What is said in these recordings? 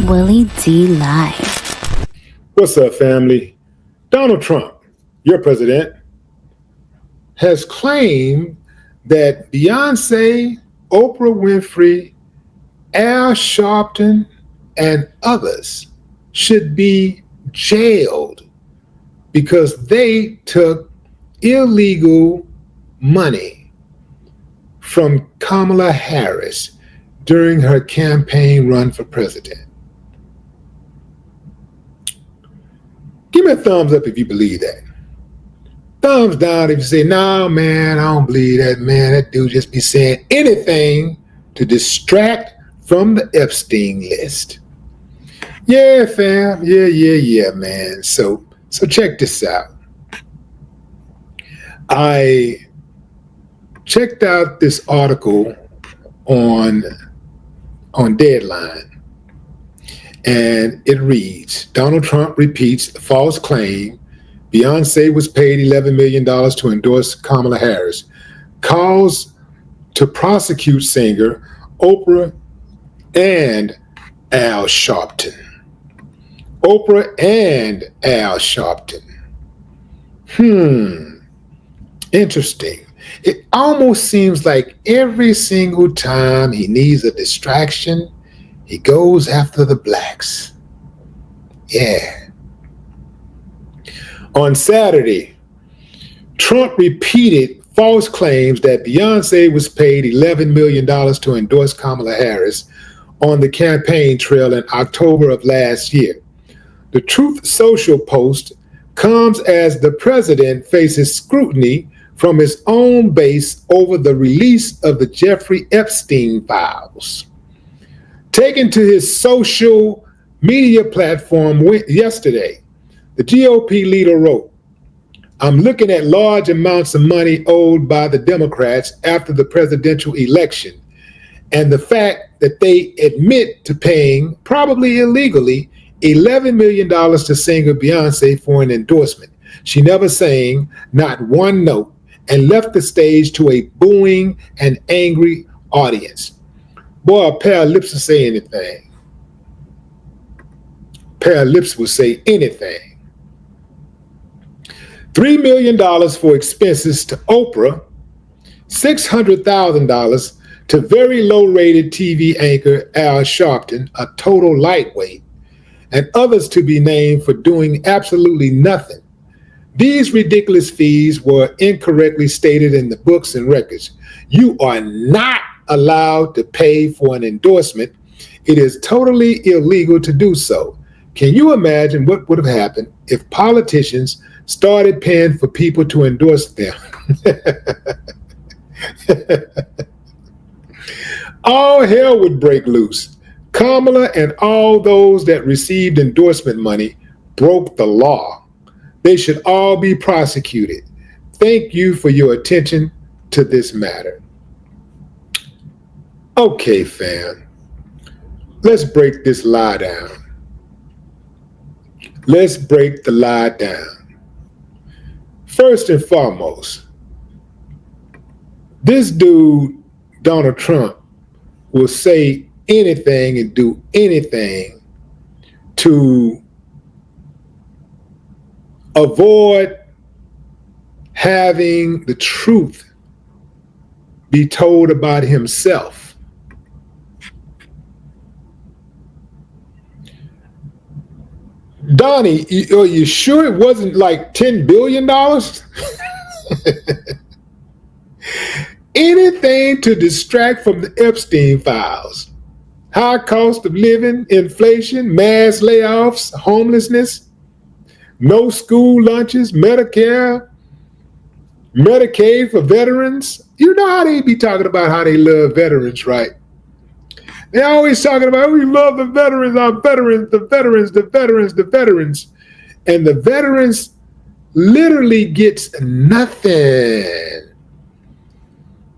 Willie D Live. What's up, family? Donald Trump, your president, has claimed that Beyoncé, Oprah Winfrey, Al Sharpton, and others should be jailed because they took illegal money from Kamala Harris during her campaign run for president. Give me a thumbs up if you believe that. Thumbs down if you say, no, man, I don't believe that, man. That dude just be saying anything to distract from the Epstein list. Yeah, fam. Yeah, man. So check this out. I checked out this article on Deadline, and it reads, Donald Trump repeats false claim Beyoncé was paid $11 million to endorse Kamala Harris, calls to prosecute singer Oprah and Al Sharpton. Oprah and Al Sharpton. Interesting. It almost seems like every single time he needs a distraction, he goes after the blacks. Yeah. On Saturday, Trump repeated false claims that Beyoncé was paid $11 million to endorse Kamala Harris on the campaign trail in October of last year. The Truth Social post comes as the president faces scrutiny from his own base over the release of the Jeffrey Epstein files. Taken to his social media platform yesterday, the GOP leader wrote, I'm looking at large amounts of money owed by the Democrats after the presidential election, and the fact that they admit to paying, probably illegally, $11 million to singer Beyoncé for an endorsement. She never sang not one note and left the stage to a booing and angry audience. Boy, a pair of lips will say anything. A pair of lips will say anything. $3 million for expenses to Oprah, $600,000 to very low-rated TV anchor Al Sharpton, a total lightweight, and others to be named for doing absolutely nothing. These ridiculous fees were incorrectly stated in the books and records. You are not allowed to pay for an endorsement. It is totally illegal to do so. Can you imagine what would have happened if politicians started paying for people to endorse them? All hell would break loose. Kamala and all those that received endorsement money broke the law. They should all be prosecuted. Thank you for your attention to this matter. Okay, fam. Let's break this lie down. Let's break the lie down. First and foremost, this dude, Donald Trump, will say anything and do anything to avoid having the truth be told about himself. Donnie, are you sure it wasn't like $10 billion? Anything to distract from the Epstein files. High cost of living, inflation, mass layoffs, homelessness, no school lunches, Medicare, Medicaid for veterans. You know how they be talking about how they love veterans, right? They're always talking about, we love the veterans, our veterans, the veterans, the veterans, the veterans. And the veterans literally gets nothing.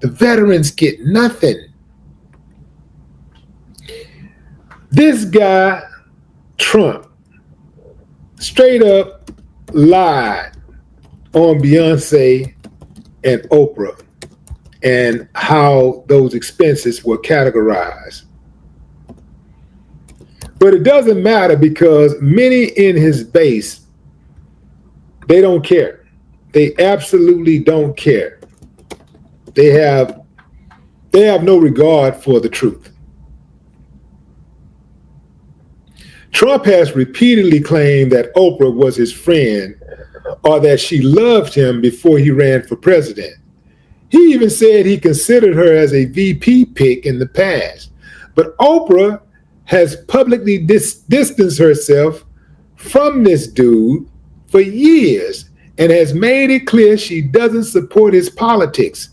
The veterans get nothing. This guy, Trump, straight up lied on Beyoncé and Oprah and how those expenses were categorized. But it doesn't matter because many in his base, they don't care. They absolutely don't care. They have no regard for the truth. Trump has repeatedly claimed that Oprah was his friend or that she loved him before he ran for president. He even said he considered her as a VP pick in the past. But Oprah has publicly distanced herself from this dude for years and has made it clear she doesn't support his politics.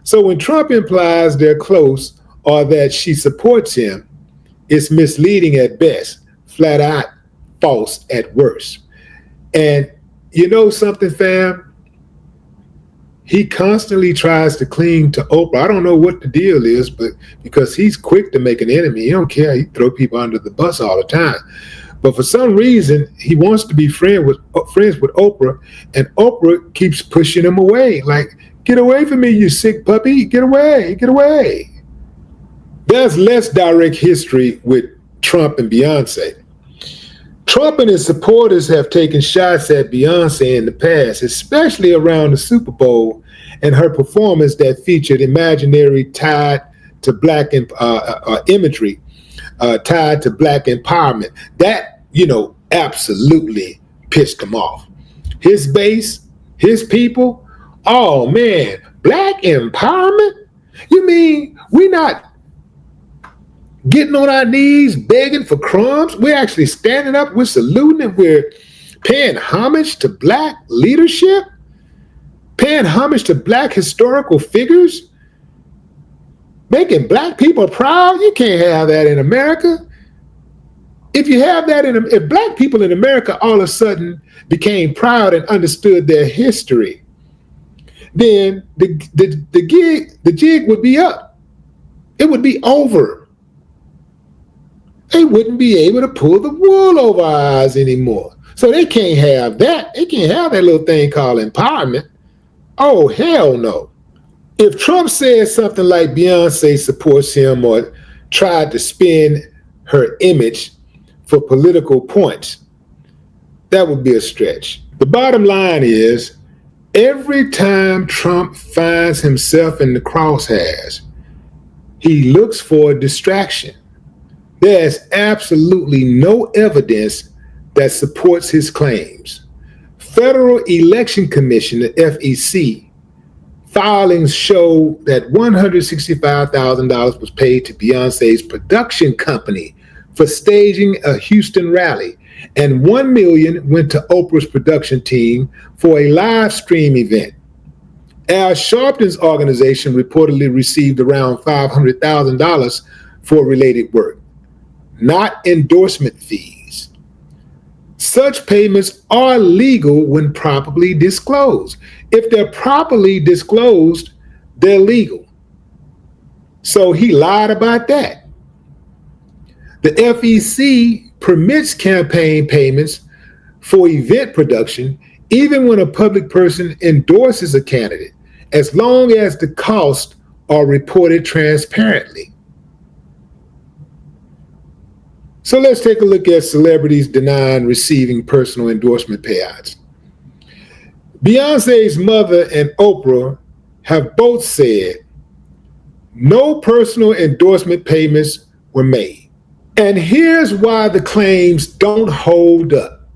So when Trump implies they're close or that she supports him, it's misleading at best, flat out false at worst. And you know something, fam? He constantly tries to cling to Oprah. I don't know what the deal is, but because he's quick to make an enemy. He don't care. He throw people under the bus all the time. But for some reason, he wants to be friends with Oprah, and Oprah keeps pushing him away. Like, get away from me, you sick puppy. Get away, get away. There's less direct history with Trump and Beyoncé. Trump and his supporters have taken shots at Beyoncé in the past, especially around the Super Bowl and her performance that featured imaginary tied to black imagery, tied to black empowerment. That, absolutely pissed him off. His base, his people, oh man, black empowerment? You mean we're not getting on our knees, begging for crumbs? We're actually standing up, we're saluting, and we're paying homage to black leadership, paying homage to black historical figures, making black people proud. You can't have that in America. If you have that if black people in America all of a sudden became proud and understood their history, then the jig would be up. It would be over. They wouldn't be able to pull the wool over our eyes anymore. So they can't have that. They can't have that little thing called empowerment. Oh, hell no. If Trump says something like Beyoncé supports him or tried to spin her image for political points, that would be a stretch. The bottom line is, every time Trump finds himself in the crosshairs, he looks for a distraction. There's absolutely no evidence that supports his claims. Federal Election Commission, the FEC, filings show that $165,000 was paid to Beyoncé's production company for staging a Houston rally, and $1 million went to Oprah's production team for a live stream event. Al Sharpton's organization reportedly received around $500,000 for related work, not endorsement fees. Such payments are legal when properly disclosed. If they're properly disclosed, they're legal. So he lied about that. The FEC permits campaign payments for event production even when a public person endorses a candidate, as long as the costs are reported transparently. So let's take a look at celebrities denying receiving personal endorsement payouts. Beyonce's mother and Oprah have both said no personal endorsement payments were made. And here's why the claims don't hold up.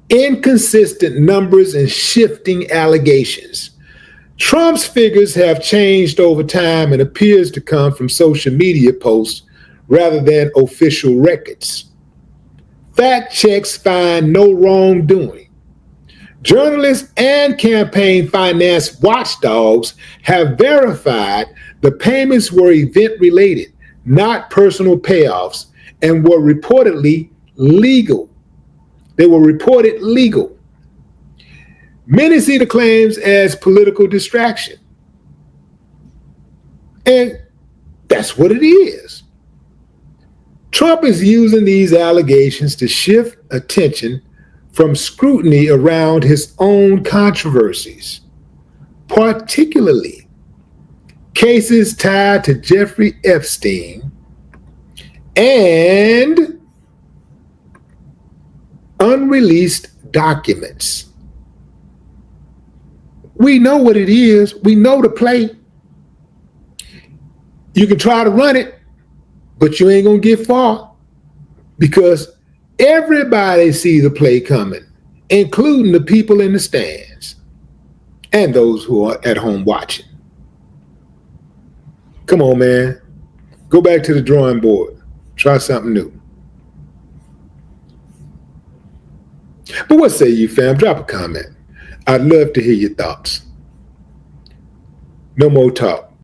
Inconsistent numbers and shifting allegations. Trump's figures have changed over time and appears to come from social media posts rather than official records. Fact checks find no wrongdoing. Journalists and campaign finance watchdogs have verified the payments were event-related, not personal payoffs, and were reportedly legal. They were reported legal. Many see the claims as political distraction. And that's what it is. Trump is using these allegations to shift attention from scrutiny around his own controversies, particularly cases tied to Jeffrey Epstein and unreleased documents. We know what it is. We know the play. You can try to run it, but you ain't going to get far because everybody see the play coming, including the people in the stands and those who are at home watching. Come on, man. Go back to the drawing board. Try something new. But what say you, fam? Drop a comment. I'd love to hear your thoughts. No more talk.